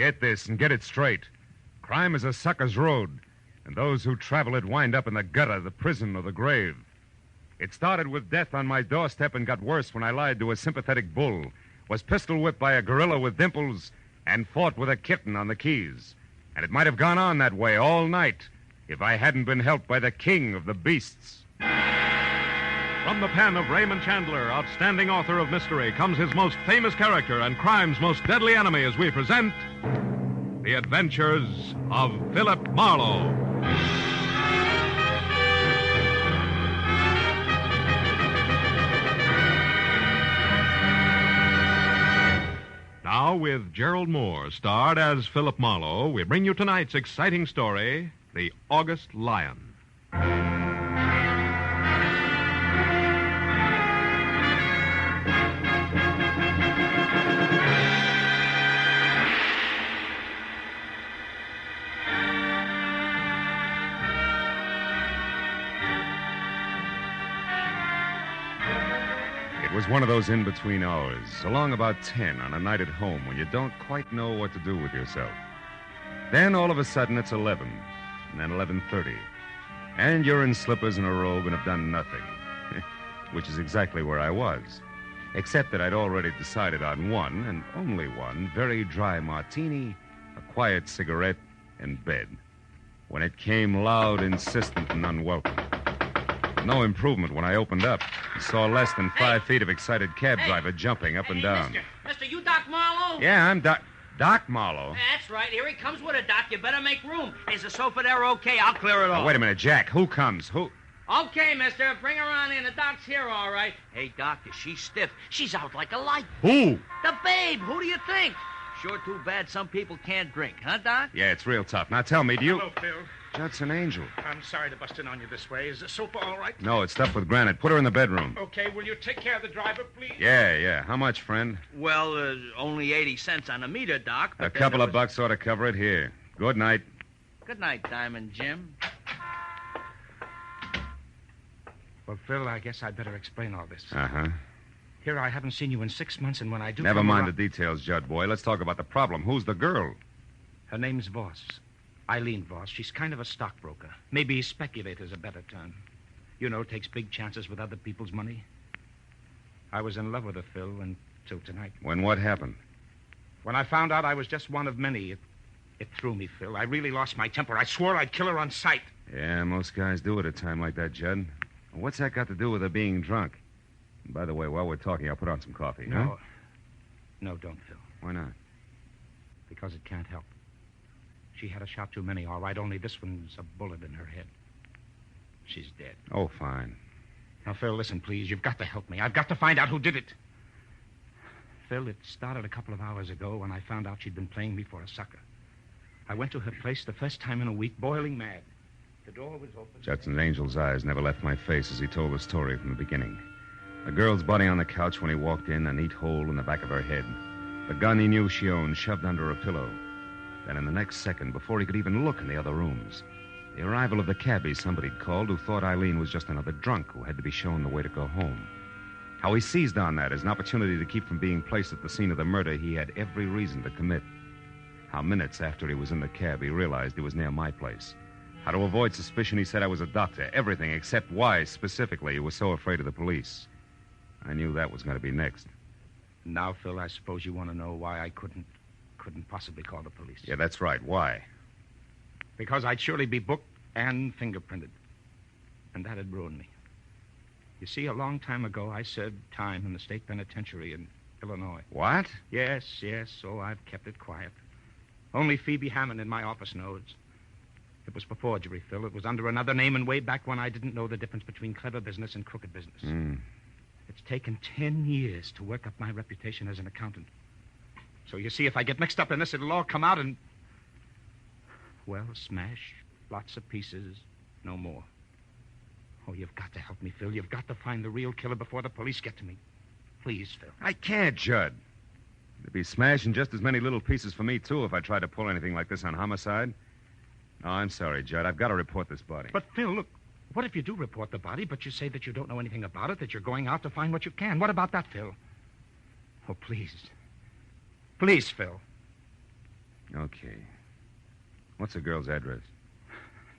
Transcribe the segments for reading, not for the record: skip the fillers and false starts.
Get this and get it straight. Crime is a sucker's road, and those who travel it wind up in the gutter, the prison, or the grave. It started with death on my doorstep and got worse when I lied to a sympathetic bull, was pistol-whipped by a gorilla with dimples, and fought with a kitten on the Keys. And it might have gone on that way all night if I hadn't been helped by the king of the beasts. From the pen of Raymond Chandler, outstanding author of mystery, comes his most famous character and crime's most deadly enemy as we present The Adventures of Philip Marlowe. Now, with Gerald Moore, starred as Philip Marlowe, we bring you tonight's exciting story, The August Lion. It was one of those in-between hours, along about 10 on a night at home when you don't quite know what to do with yourself. Then, all of a sudden, it's 11, and then 11:30. And you're in slippers and a robe and have done nothing, which is exactly where I was, except that I'd already decided on one, and only one, very dry martini, a quiet cigarette, and bed, when it came loud, insistent, and unwelcome. No improvement when I opened up. Saw less than 5 feet of excited cab driver jumping up and down. Mister, you Doc Marlowe? Yeah, I'm Doc Marlowe. That's right. Here he comes with a Doc. You better make room. Is the sofa there okay? I'll clear it off. Wait a minute, Jack. Who comes? Who? Okay, mister. Bring her on in. The Doc's here, all right. Hey, Doc, she's stiff. She's out like a light. Who? The babe. Who do you think? Sure too bad some people can't drink, huh, Doc? Yeah, it's real tough. Now tell me, do you... Hello, Phil. Judson Angel. I'm sorry to bust in on you this way. Is the sofa all right? No, it's stuffed with granite. Put her in the bedroom. Okay, will you take care of the driver, please? Yeah. How much, friend? Well, only 80 cents on the meter, Doc. A couple of bucks ought to cover it. Here. Good night. Good night, Diamond Jim. Well, Phil, I guess I'd better explain all this. Uh-huh. Here, I haven't seen you in 6 months, and when I do... Never mind the details, Judd boy. Let's talk about the problem. Who's the girl? Her name's Voss. Eileen Voss. She's kind of a stockbroker. Maybe speculator's a better term. You know, takes big chances with other people's money. I was in love with her, Phil, until tonight. When what happened? When I found out I was just one of many, it threw me, Phil. I really lost my temper. I swore I'd kill her on sight. Yeah, most guys do at a time like that, Judd. What's that got to do with her being drunk? And by the way, while we're talking, I'll put on some coffee. No. Huh? No, don't, Phil. Why not? Because it can't help. She had a shot too many, all right, only this one's a bullet in her head. She's dead. Oh, fine. Now, Phil, listen, please. You've got to help me. I've got to find out who did it. Phil, it started a couple of hours ago when I found out she'd been playing me for a sucker. I went to her place the first time in a week, boiling mad. The door was open. Judson Angel's eyes never left my face as he told the story from the beginning. The girl's body on the couch when he walked in, a neat hole in the back of her head. The gun he knew she owned shoved under a pillow. Then in the next second, before he could even look in the other rooms, the arrival of the cabbie somebody'd called who thought Eileen was just another drunk who had to be shown the way to go home. How he seized on that as an opportunity to keep from being placed at the scene of the murder he had every reason to commit. How minutes after he was in the cab, he realized he was near my place. How to avoid suspicion, he said I was a doctor. Everything except why, specifically, he was so afraid of the police. I knew that was going to be next. Now, Phil, I suppose you want to know why I couldn't possibly call the police. Yeah, that's right. Why? Because I'd surely be booked and fingerprinted. And that'd ruin me. You see, a long time ago, I served time in the state penitentiary in Illinois. What? Yes, so I've kept it quiet. Only Phoebe Hammond in my office knows. It was for forgery, Phil. It was under another name and way back when I didn't know the difference between clever business and crooked business. It's taken 10 years to work up my reputation as an accountant. So you see, if I get mixed up in this, it'll all come out and... Well, smash, lots of pieces, no more. Oh, you've got to help me, Phil. You've got to find the real killer before the police get to me. Please, Phil. I can't, Judd. There'd be smashing just as many little pieces for me, too, if I tried to pull anything like this on homicide. No, I'm sorry, Judd. I've got to report this body. But, Phil, look, what if you do report the body, but you say that you don't know anything about it, that you're going out to find what you can? What about that, Phil? Oh, please. Please, Phil. Okay. What's the girl's address?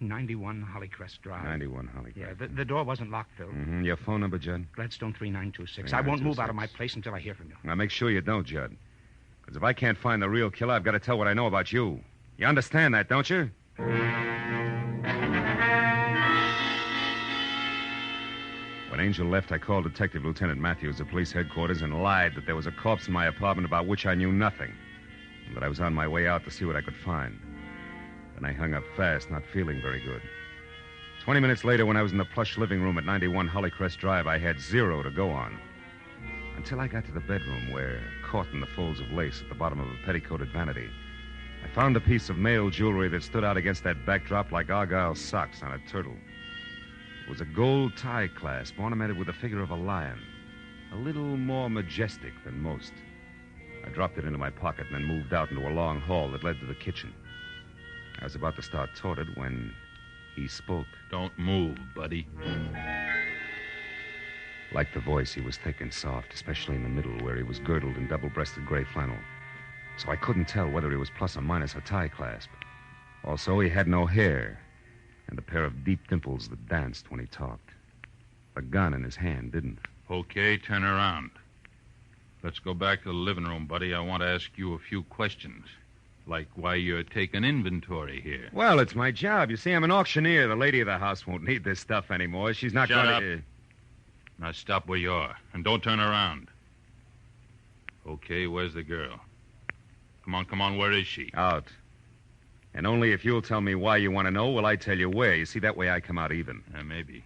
91 Hollycrest Drive. 91 Hollycrest. Yeah, the door wasn't locked, Phil. Mm-hmm. Your phone number, Judd? Gladstone 3926. I won't move out of my place until I hear from you. Now, make sure you don't, Judd. Because if I can't find the real killer, I've got to tell what I know about you. You understand that, don't you? When Angel left, I called Detective Lieutenant Matthews at police headquarters and lied that there was a corpse in my apartment about which I knew nothing, and that I was on my way out to see what I could find. Then I hung up fast, not feeling very good. 20 minutes later, when I was in the plush living room at 91 Hollycrest Drive, I had zero to go on. Until I got to the bedroom where, caught in the folds of lace at the bottom of a petticoated vanity, I found a piece of male jewelry that stood out against that backdrop like Argyle socks on a turtle. It was a gold tie clasp ornamented with the figure of a lion, a little more majestic than most. I dropped it into my pocket and then moved out into a long hall that led to the kitchen. I was about to start toward it when he spoke. Don't move, buddy. Like the voice, he was thick and soft, especially in the middle where he was girdled in double-breasted gray flannel. So I couldn't tell whether he was plus or minus a tie clasp. Also, he had no hair and a pair of deep dimples that danced when he talked. The gun in his hand didn't. Okay, turn around. Let's go back to the living room, buddy. I want to ask you a few questions. Like why you're taking inventory here. Well, it's my job. You see, I'm an auctioneer. The lady of the house won't need this stuff anymore. She's not Shut going up. to... Now stop where you are, and don't turn around. Okay, where's the girl? Come on, where is she? Out. And only if you'll tell me why you want to know will I tell you where. You see, that way I come out even. Maybe.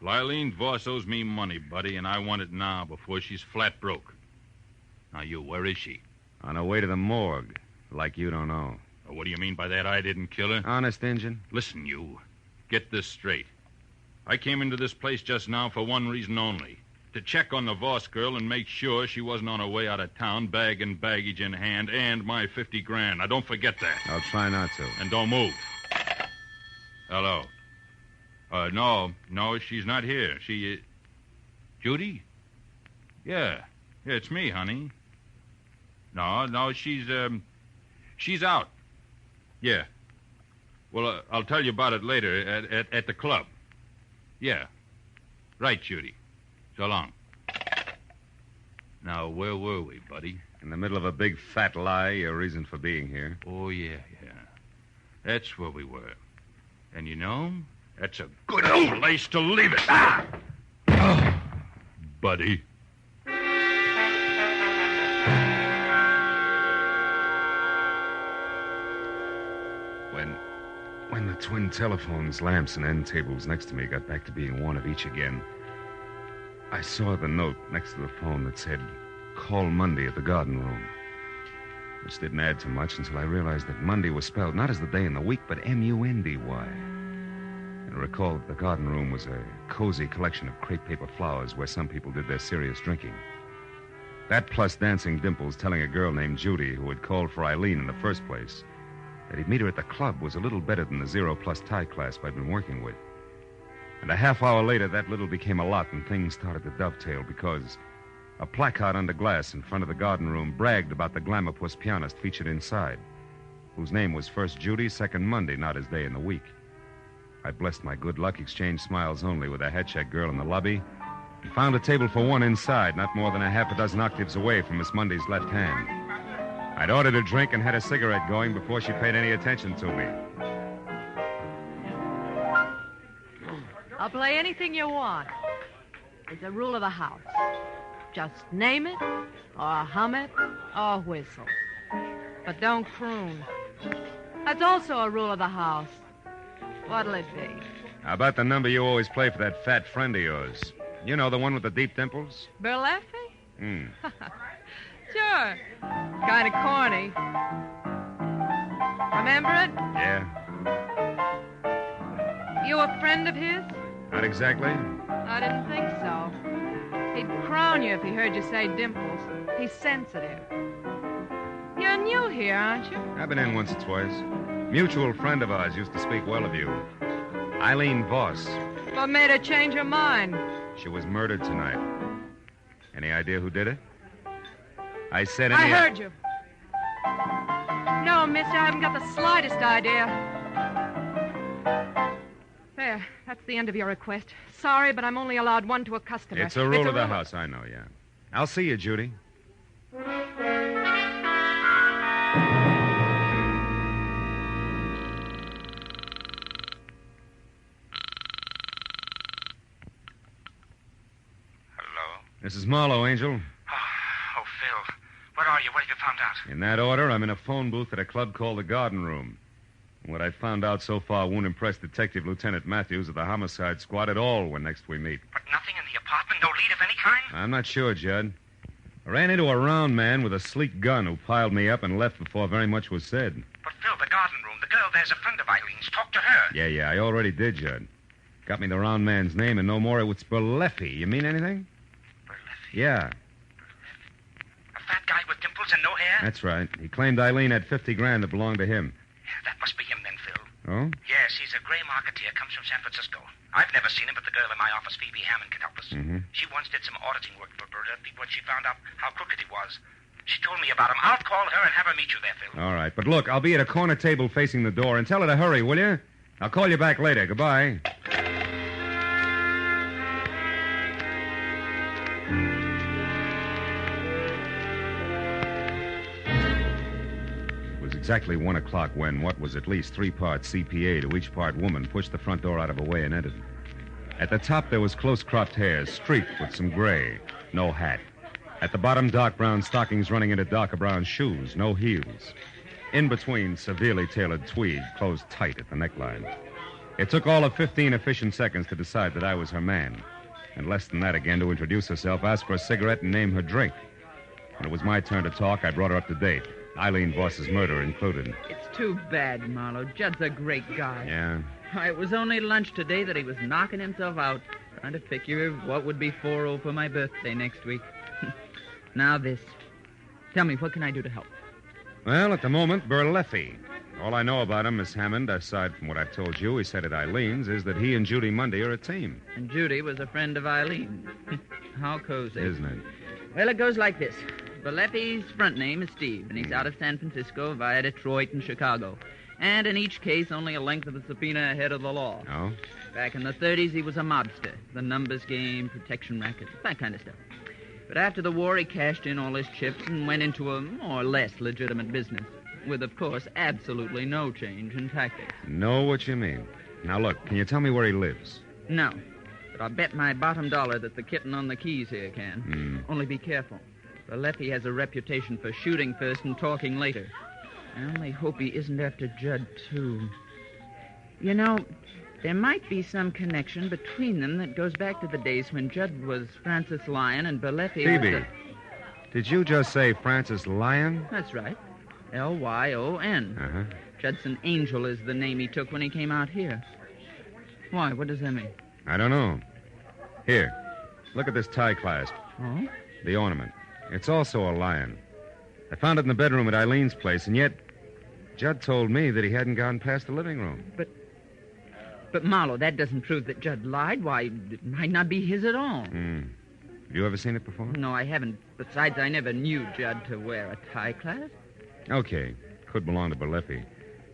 Eileen Voss owes me money, buddy, and I want it now before she's flat broke. Now, where is she? On her way to the morgue. Like you don't know. What do you mean by that? I didn't kill her. Honest, Injun? Listen, you. Get this straight. I came into this place just now for one reason only. To check on the Voss girl and make sure she wasn't on her way out of town, bag and baggage in hand, and my 50 grand. Now, don't forget that. I'll try not to. And don't move. Hello. No, she's not here. Judy? Yeah, it's me, honey. No, she's out. Yeah. Well, I'll tell you about it later at the club. Yeah. Right, Judy. So long. Now, where were we, buddy? In the middle of a big fat lie, your reason for being here. Oh, yeah. That's where we were. And you know, that's a good place to leave it. Buddy. When the twin telephones, lamps, and end tables next to me got back to being one of each again, I saw the note next to the phone that said, "Call Monday at the garden room," which didn't add to much until I realized that Monday was spelled not as the day in the week, but M-U-N-D-Y. And I recalled that the garden room was a cozy collection of crepe paper flowers where some people did their serious drinking. That plus dancing dimples telling a girl named Judy, who had called for Eileen in the first place, that he'd meet her at the club was a little better than the zero-plus tie clasp I'd been working with. And a half hour later, that little became a lot, and things started to dovetail because a placard under glass in front of the garden room bragged about the glamour-puss pianist featured inside, whose name was first Judy, second Monday, not his day in the week. I blessed my good luck, exchanged smiles only with a head-check girl in the lobby, and found a table for one inside, not more than a half a dozen octaves away from Miss Monday's left hand. I'd ordered a drink and had a cigarette going before she paid any attention to me. I'll play anything you want. It's a rule of the house. Just name it, or hum it, or whistle. But don't croon. That's also a rule of the house. What'll it be? How about the number you always play for that fat friend of yours? You know, the one with the deep dimples? Burleffe? Sure. Kind of corny. Remember it? Yeah. You a friend of his? Not exactly. I didn't think so. He'd crown you if he heard you say dimples. He's sensitive. You're new here, aren't you? I've been in once or twice. Mutual friend of ours used to speak well of you. Eileen Voss. What made her change her mind? She was murdered tonight. Any idea who did it? I said I heard you. No, mister, I haven't got the slightest idea. There, that's the end of your request. Sorry, but I'm only allowed one to a customer. It's a rule of the house, I know, yeah. I'll see you, Judy. This is Marlowe, Angel. Oh, Phil. Where are you? What have you found out? In that order, I'm in a phone booth at a club called the Garden Room. What I found out so far won't impress Detective Lieutenant Matthews of the Homicide Squad at all when next we meet. But nothing in the apartment? No lead of any kind? I'm not sure, Judd. I ran into a round man with a sleek gun who piled me up and left before very much was said. But, Phil, the Garden Room, the girl there's a friend of Eileen's. Talk to her. Yeah, I already did, Judd. Got me the round man's name and no more. It was Berleffi. You mean anything? Berleffi? Yeah. A fat guy with dimples and no hair? That's right. He claimed Eileen had $50,000 that belonged to him. Yeah, that must be him then, Phil. Oh? Yes, he's a gray marketeer, comes from San Francisco. I've never seen him, but the girl in my office, Phoebe Hammond, can help us. Mm-hmm. She once did some auditing work for Berleffi when she found out how crooked he was. She told me about him. I'll call her and have her meet you there, Phil. All right, but look, I'll be at a corner table facing the door, and tell her to hurry, will you? I'll call you back later. Goodbye. It was exactly 1 o'clock when what was at least 3 parts CPA to each part woman pushed the front door out of her way and entered. At the top, there was close-cropped hair, streaked with some gray. No hat. At the bottom, dark brown stockings running into darker brown shoes, no heels. In between, severely tailored tweed, closed tight at the neckline. It took all of 15 efficient seconds to decide that I was her man. And less than that again to introduce herself, ask for a cigarette, and name her drink. When it was my turn to talk, I brought her up to date. Eileen Voss's murder included. It's too bad, Marlowe. Judd's a great guy. Yeah? Why, it was only lunch today that he was knocking himself out, trying to figure what would be 4-0 for my birthday next week. Now this. Tell me, what can I do to help? Well, at the moment, Berleffi. All I know about him, Miss Hammond, aside from what I've told you he said at Eileen's, is that he and Judy Mundy are a team. And Judy was a friend of Eileen's. How cozy. Isn't it? Well, it goes like this. Berleffi's front name is Steve, and he's out of San Francisco via Detroit and Chicago. And in each case, only a length of a subpoena ahead of the law. Oh? Back in the 30s, he was a mobster. The numbers game, protection racket, that kind of stuff. But after the war, he cashed in all his chips and went into a more or less legitimate business. With, of course, absolutely no change in tactics. Know what you mean. Now, look, can you tell me where he lives? No. But I'll bet my bottom dollar that the kitten on the keys here can. Only be careful. Berleffi has a reputation for shooting first and talking later. I only hope he isn't after Judd, too. You know, there might be some connection between them that goes back to the days when Judd was Francis Lyon and Berleffi Phoebe, was... did you just say Francis Lyon? That's right. Lyon. Uh-huh. Judson Angel is the name he took when he came out here. Why? What does that mean? I don't know. Here, look at this tie clasp. Oh? The ornament. It's also a lion. I found it in the bedroom at Eileen's place, and yet Judd told me that he hadn't gone past the living room. But Marlowe, that doesn't prove that Judd lied. Why, it might not be his at all. Have you ever seen it before? No, I haven't. Besides, I never knew Judd to wear a tie clasp. Okay. Could belong to Berleffi.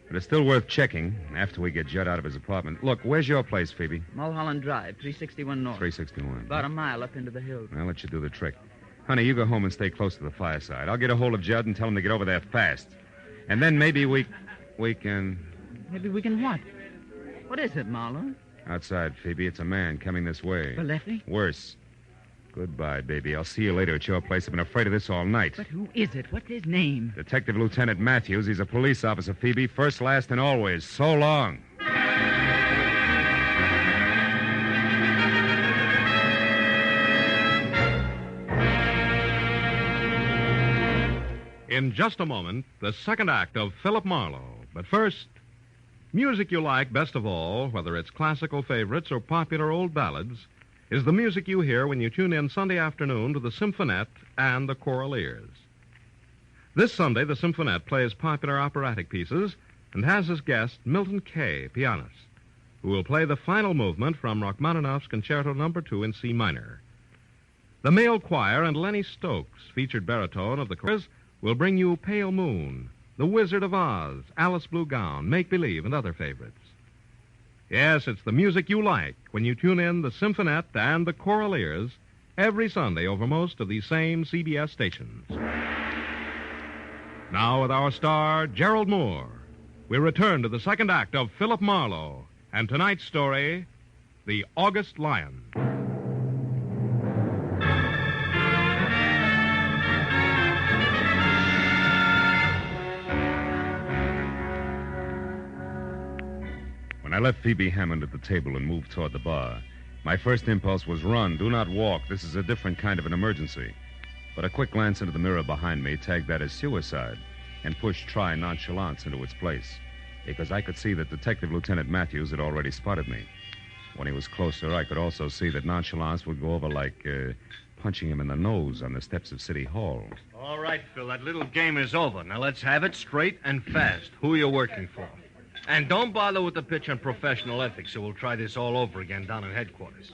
But it's still worth checking after we get Judd out of his apartment. Look, where's your place, Phoebe? Mulholland Drive, 361 North. 361. About a mile up into the hills. I'll let you do the trick. Honey, you go home and stay close to the fireside. I'll get a hold of Judd and tell him to get over there fast. And then maybe we can... Maybe we can what? What is it, Marlowe? Outside, Phoebe. It's a man coming this way. Berleffi? Worse. Goodbye, baby. I'll see you later at your place. I've been afraid of this all night. But who is it? What's his name? Detective Lieutenant Matthews. He's a police officer, Phoebe. First, last, and always. So long. In just a moment, the second act of Philip Marlowe. But first, music you like best of all, whether it's classical favorites or popular old ballads, is the music you hear when you tune in Sunday afternoon to the Symphonette and the Choral Ears. This Sunday, the Symphonette plays popular operatic pieces and has as guest Milton Kay, pianist, who will play the final movement from Rachmaninoff's Concerto No. 2 in C minor. The male choir and Lenny Stokes, featured baritone of the chorus, will bring you Pale Moon, The Wizard of Oz, Alice Blue Gown, Make Believe, and other favorites. Yes, it's the music you like when you tune in the Symphonette and the Choraleers every Sunday over most of these same CBS stations. Now, with our star, Gerald Moore, we return to the second act of Philip Marlowe and tonight's story, The August Lion. When I left Phoebe Hammond at the table and moved toward the bar, my first impulse was run, do not walk. This is a different kind of an emergency. But a quick glance into the mirror behind me tagged that as suicide and pushed try nonchalance into its place, because I could see that Detective Lieutenant Matthews had already spotted me. When he was closer, I could also see that nonchalance would go over like punching him in the nose on the steps of City Hall. All right, Phil, that little game is over. Now let's have it straight and fast. Who are you working for? And don't bother with the pitch on professional ethics, so we'll try this all over again down in headquarters.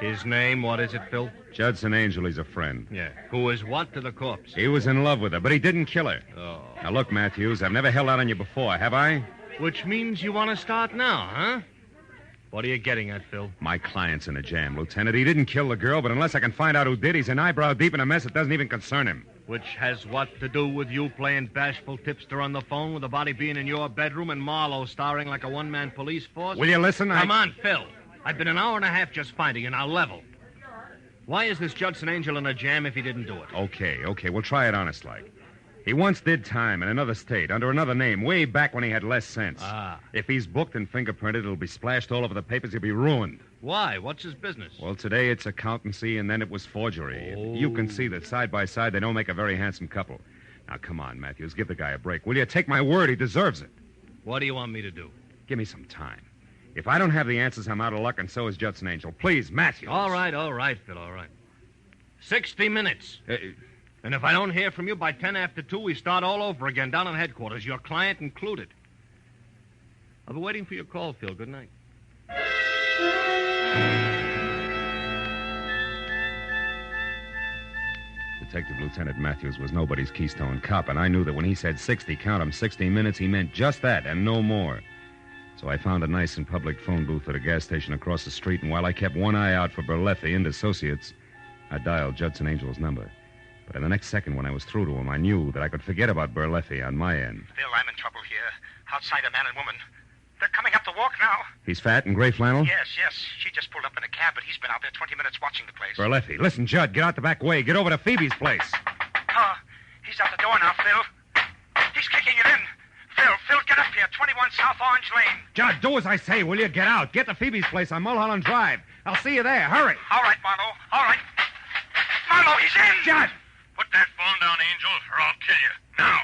His name, what is it, Phil? Judson Angel, he's a friend. Yeah. Who is what to the corpse? He was in love with her, but he didn't kill her. Oh. Now, look, Matthews, I've never held out on you before, have I? Which means you want to start now, huh? What are you getting at, Phil? My client's in a jam, Lieutenant. He didn't kill the girl, but unless I can find out who did, he's an eyebrow deep in a mess that doesn't even concern him. Which has what to do with you playing bashful tipster on the phone with the body being in your bedroom and Marlowe starring like a one-man police force? Will you listen? Come on, Phil. I've been an hour and a half just finding you. Now, level. Why is this Judson Angel in a jam if he didn't do it? Okay. We'll try it honest-like. He once did time in another state, under another name, way back when he had less sense. If he's booked and fingerprinted, it'll be splashed all over the papers. He'll be ruined. Why? What's his business? Well, today it's accountancy, and then it was forgery. Oh. You can see that side by side they don't make a very handsome couple. Now, come on, Matthews, give the guy a break. Will you? Take my word, he deserves it. What do you want me to do? Give me some time. If I don't have the answers, I'm out of luck, and so is Judson Angel. Please, Matthews. All right, Phil, all right. 60 minutes. And if I don't hear from you by 10 after 2, we start all over again down in headquarters, your client included. I'll be waiting for your call, Phil. Good night. Detective Lieutenant Matthews was nobody's Keystone cop, and I knew that when he said 60, count 'em, 60 minutes, he meant just that and no more. So I found a nice and public phone booth at a gas station across the street, and while I kept one eye out for Berleffi and Associates, I dialed Judson Angel's number. But in the next second, when I was through to him, I knew that I could forget about Berleffi on my end. Phil, I'm in trouble here. Outside a man and woman. They're coming up the walk now. He's fat and gray flannel? Yes. She just pulled up in a cab, but he's been out there 20 minutes watching the place. Berleffi, listen, Judd, get out the back way. Get over to Phoebe's place. He's out the door now, Phil. He's kicking it in. Phil, get up here. 21 South Orange Lane. Judd, do as I say, will you? Get out. Get to Phoebe's place on Mulholland Drive. I'll see you there. Hurry. All right, Marlowe. All right. Marlowe, he's in. Judd! Put that phone down, Angel, or I'll kill you. Now.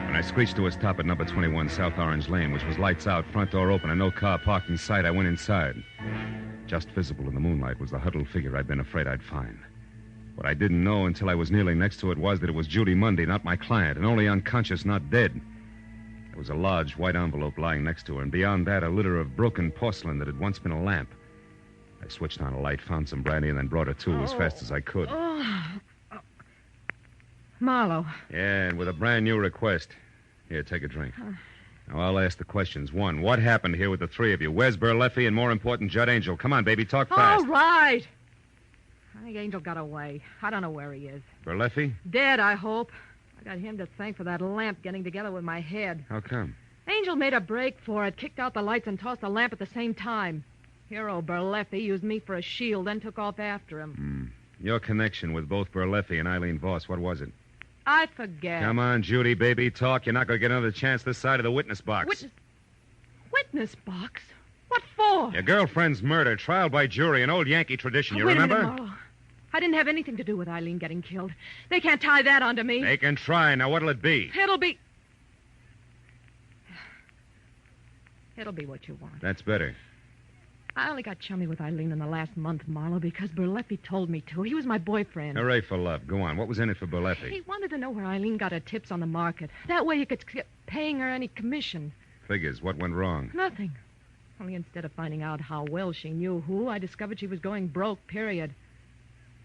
When I screeched to a stop at number 21 South Orange Lane, which was lights out, front door open, and no car parked in sight, I went inside. Just visible in the moonlight was the huddled figure I'd been afraid I'd find. What I didn't know until I was kneeling next to it was that it was Judy Mundy, not my client, and only unconscious, not dead. There was a large white envelope lying next to her, and beyond that, a litter of broken porcelain that had once been a lamp. I switched on a light, found some brandy, and then brought her to as fast as I could. Marlowe. Yeah, and with a brand new request. Here, take a drink. Now, I'll ask the questions. 1, what happened here with the three of you? Where's Berleffi and, more important, Judd Angel? Come on, baby, talk fast. All right. I think Angel got away. I don't know where he is. Berleffi? Dead, I hope. I got him to thank for that lamp getting together with my head. How come? Angel made a break for it, kicked out the lights, and tossed the lamp at the same time. Hero Berleffi used me for a shield, then took off after him. Your connection with both Berleffi and Eileen Voss, what was it? I forget. Come on, Judy, baby, talk. You're not going to get another chance this side of the witness box. Witness box? What for? Your girlfriend's murder, trial by jury, an old Yankee tradition. You Wait remember? a minute, Marlowe. I didn't have anything to do with Eileen getting killed. They can't tie that onto me. They can try. Now, what'll it be? It'll be what you want. That's better. I only got chummy with Eileen in the last month, Marlowe, because Berleffi told me to. He was my boyfriend. Hooray for love. Go on. What was in it for He Berleffi? wanted to know where Eileen got her tips on the market. That way he could skip paying her any commission. Figures. What went wrong? Nothing. Only instead of finding out how well she knew who, I discovered she was going broke, period.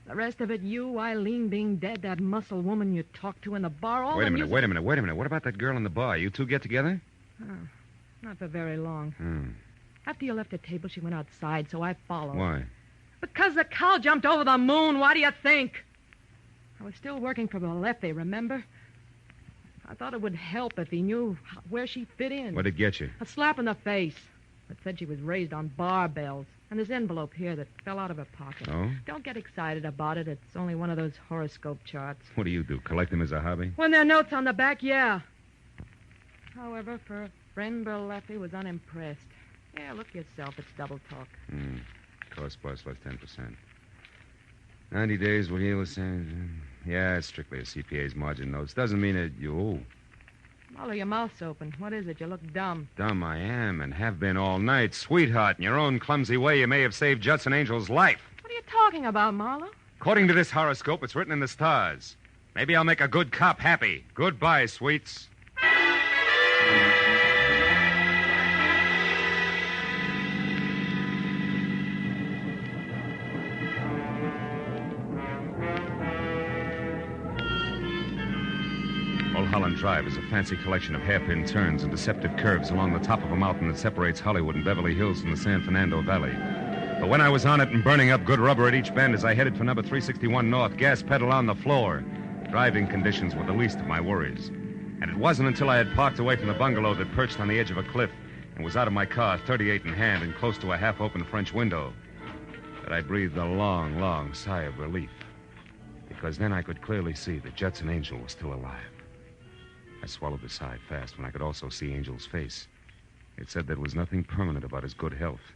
The rest of it, you, Eileen being dead, that muscle woman you talked to in the bar, all Wait the a minute, music... wait a minute. What about that girl in the bar? You two get together? Oh, not for very long. Hmm. After you left the table, she went outside, so I followed. Why? Because the cow jumped over the moon. Why do you think? I was still working for Balefi, remember? I thought it would help if he knew where she fit in. What'd it get you? A slap in the face. It said she was raised on barbells. And this envelope here that fell out of her pocket. Oh? Don't get excited about it. It's only one of those horoscope charts. What do? Collect them as a hobby? When there are notes on the back, yeah. However, for a friend, Balefi was unimpressed. Yeah, look yourself. It's double talk. Cost plus 10%. 90 days will heal the same. Yeah, it's strictly a CPA's margin notes. Doesn't mean that you owe. Molly, your mouth's open. What is it? You look dumb. Dumb I am and have been all night. Sweetheart, in your own clumsy way, you may have saved Judson Angel's life. What are you talking about, Marlowe? According to this horoscope, it's written in the stars. Maybe I'll make a good cop happy. Goodbye, sweets. Mulholland Drive is a fancy collection of hairpin turns and deceptive curves along the top of a mountain that separates Hollywood and Beverly Hills from the San Fernando Valley. But when I was on it and burning up good rubber at each bend as I headed for number 361 North, gas pedal on the floor, driving conditions were the least of my worries. And it wasn't until I had parked away from the bungalow that perched on the edge of a cliff and was out of my car, 38 in hand and close to a half-open French window, that I breathed a long, long sigh of relief. Because then I could clearly see that Judson Angel was still alive. I swallowed the sigh fast when I could also see Angel's face. It said there was nothing permanent about his good health,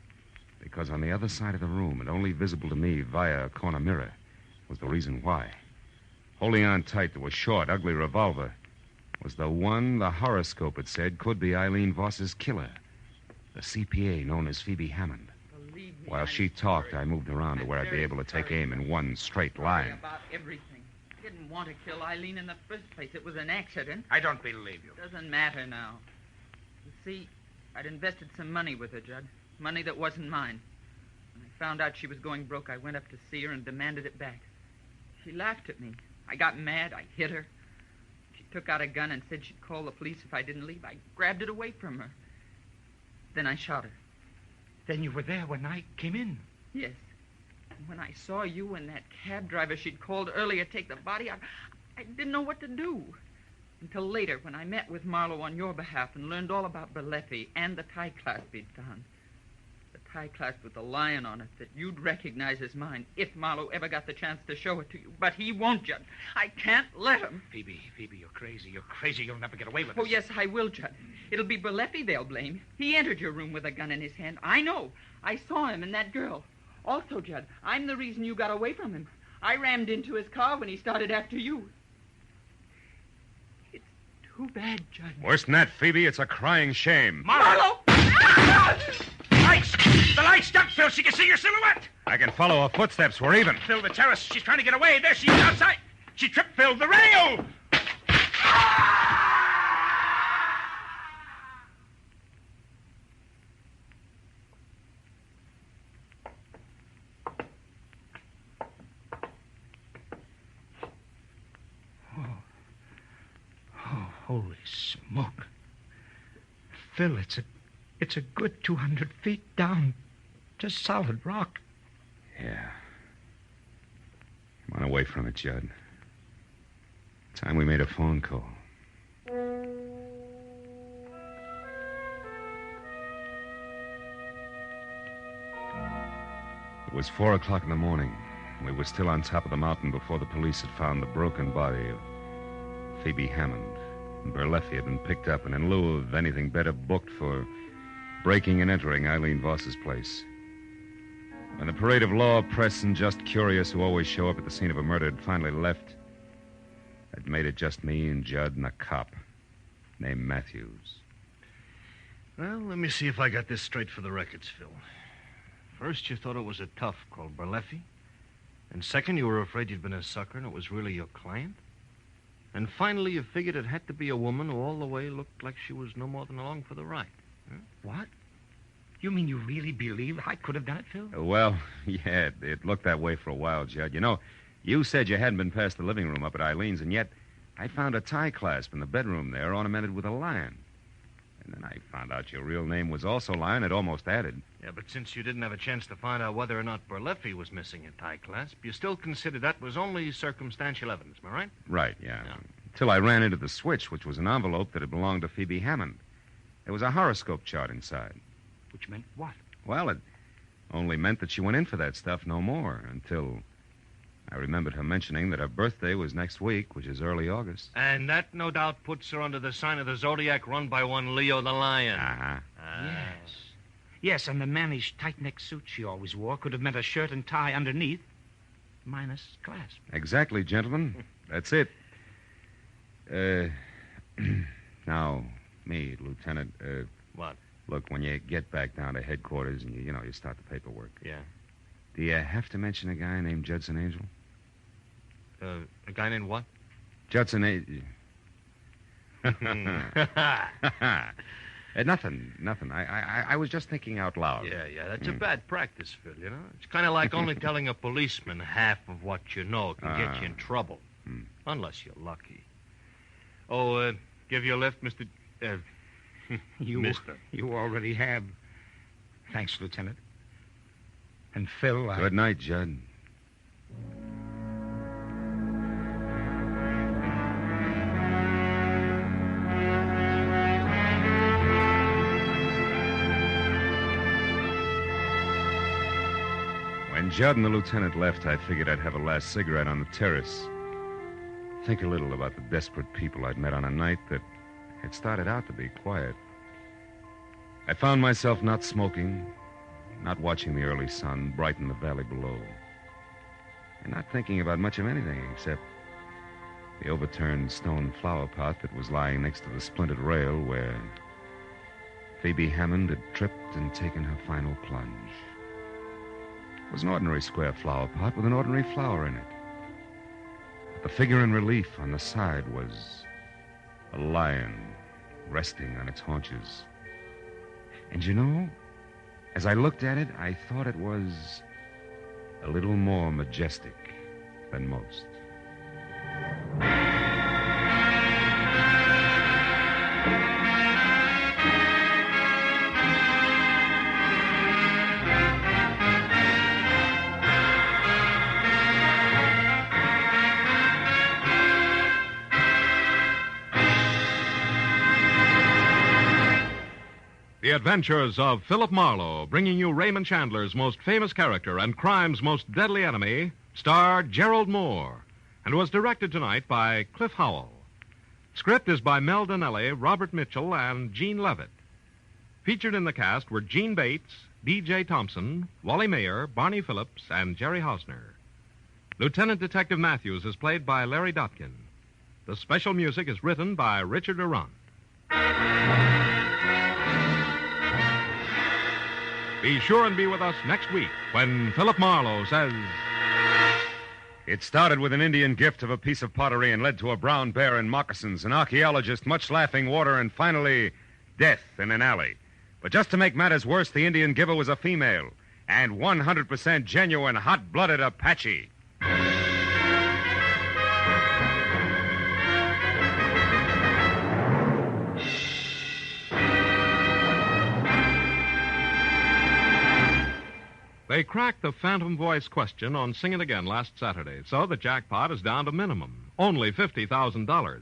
because on the other side of the room, and only visible to me via a corner mirror, was the reason why. Holding on tight to a short, ugly revolver was the one the horoscope had said could be Eileen Voss's killer, the CPA known as Phoebe Hammond. While she talked, I moved around to where I'd be able to take aim in one straight line. About everything. I didn't want to kill Eileen in the first place. It was an accident. I don't believe you. Doesn't matter now. You see, I'd invested some money with her, Judd. Money that wasn't mine. When I found out she was going broke, I went up to see her and demanded it back. She laughed at me. I got mad. I hit her. She took out a gun and said she'd call the police if I didn't leave. I grabbed it away from her. Then I shot her. Then you were there when I came in? Yes. And when I saw you and that cab driver she'd called earlier take the body, I didn't know what to do. Until later, when I met with Marlowe on your behalf and learned all about Balefi and the tie clasp he'd found. The tie clasp with the lion on it that you'd recognize as mine if Marlowe ever got the chance to show it to you. But he won't, Judd. I can't let him. Phoebe, you're crazy. You're crazy. You'll never get away with this. Oh, yes, I will, Judd. It'll be Balefi they'll blame. He entered your room with a gun in his hand. I know. I saw him and that girl. Also, Judd, I'm the reason you got away from him. I rammed into his car when he started after you. It's too bad, Judd. Worse than that, Phoebe, it's a crying shame. Marlowe! Lights! The lights! Duck, Phil. She can see your silhouette. I can follow her footsteps. We're even. Phil, the terrace. She's trying to get away. There she is outside. She tripped Phil. The radio! Holy smoke. Phil, it's a good 200 feet down. Just solid rock. Yeah. Come on away from it, Judd. Time we made a phone call. It was 4 o'clock in the morning. We were still on top of the mountain before the police had found the broken body of Phoebe Hammond. Balefi had been picked up and in lieu of anything better booked for breaking and entering Eileen Voss's place. When the parade of law, press, and just curious who always show up at the scene of a murder had finally left, I'd made it just me and Judd and a cop named Matthews. Well, let me see if I got this straight for the records, Phil. First, you thought it was a tough called Balefi. And second, you were afraid you'd been a sucker and it was really your client. And finally, you figured it had to be a woman who all the way looked like she was no more than along for the ride. Huh? What? You mean you really believe I could have done it, Phil? Well, yeah, it looked that way for a while, Judd. You know, you said you hadn't been past the living room up at Eileen's, and yet I found a tie clasp in the bedroom there ornamented with a lion. And then I found out your real name was also Lion. It almost added. Yeah, but since you didn't have a chance to find out whether or not Berleffi was missing a tie clasp, you still considered that was only circumstantial evidence, am I right? Right, yeah. Till I ran into the switch, which was an envelope that had belonged to Phoebe Hammond. There was a horoscope chart inside. Which meant what? Well, it only meant that she went in for that stuff no more until I remembered her mentioning that her birthday was next week, which is early August. And that, no doubt, puts her under the sign of the Zodiac run by one Leo the Lion. Uh-huh. Yes. Yes, and the mannish tight-neck suit she always wore could have meant a shirt and tie underneath, minus clasp. Exactly, gentlemen. That's it. Now, me, Lieutenant, What? Look, when you get back down to headquarters and you start the paperwork. Yeah. Do you have to mention a guy named Judson Angel? A guy named what? Judson Angel. Nothing. I was just thinking out loud. Yeah, that's a bad practice, Phil, you know? It's kind of like only telling a policeman half of what you know can get you in trouble. Unless you're lucky. Oh, give you a lift, Mr. Mister. You already have. Thanks, Lieutenant. And Phil, Good night, Judd. When Judd and the lieutenant left, I figured I'd have a last cigarette on the terrace. Think a little about the desperate people I'd met on a night that had started out to be quiet. I found myself not smoking, not watching the early sun brighten the valley below, and not thinking about much of anything except the overturned stone flower pot that was lying next to the splintered rail where Phoebe Hammond had tripped and taken her final plunge. It was an ordinary square flower pot with an ordinary flower in it. But the figure in relief on the side was a lion resting on its haunches. And you know, as I looked at it, I thought it was a little more majestic than most. The Adventures of Philip Marlowe, bringing you Raymond Chandler's most famous character and crime's most deadly enemy, starred Gerald Moore, and was directed tonight by Cliff Howell. Script is by Mel Donnelly, Robert Mitchell, and Gene Levitt. Featured in the cast were Gene Bates, D.J. Thompson, Wally Mayer, Barney Phillips, and Jerry Hausner. Lieutenant Detective Matthews is played by Larry Dotkin. The special music is written by Richard Durant. Be sure and be with us next week when Philip Marlowe says... It started with an Indian gift of a piece of pottery and led to a brown bear in moccasins, an archaeologist, much laughing water, and finally, death in an alley. But just to make matters worse, the Indian giver was a female, and 100% genuine, hot-blooded Apache. They cracked the phantom voice question on Sing It Again last Saturday, so the jackpot is down to minimum, only $50,000.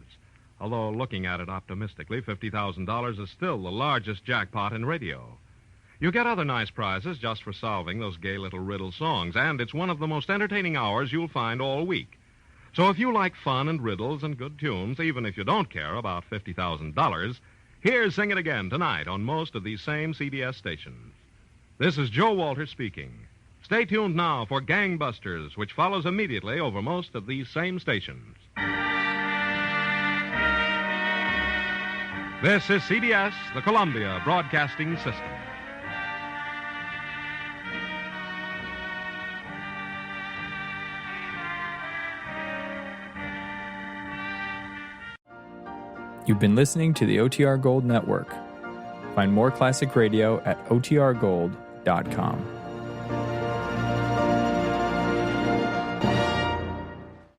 Although, looking at it optimistically, $50,000 is still the largest jackpot in radio. You get other nice prizes just for solving those gay little riddle songs, and it's one of the most entertaining hours you'll find all week. So if you like fun and riddles and good tunes, even if you don't care about $50,000, here's Sing It Again tonight on most of these same CBS stations. This is Joe Walter speaking. Stay tuned now for Gangbusters, which follows immediately over most of these same stations. This is CBS, the Columbia Broadcasting System. You've been listening to the OTR Gold Network. Find more classic radio at otrgold.com.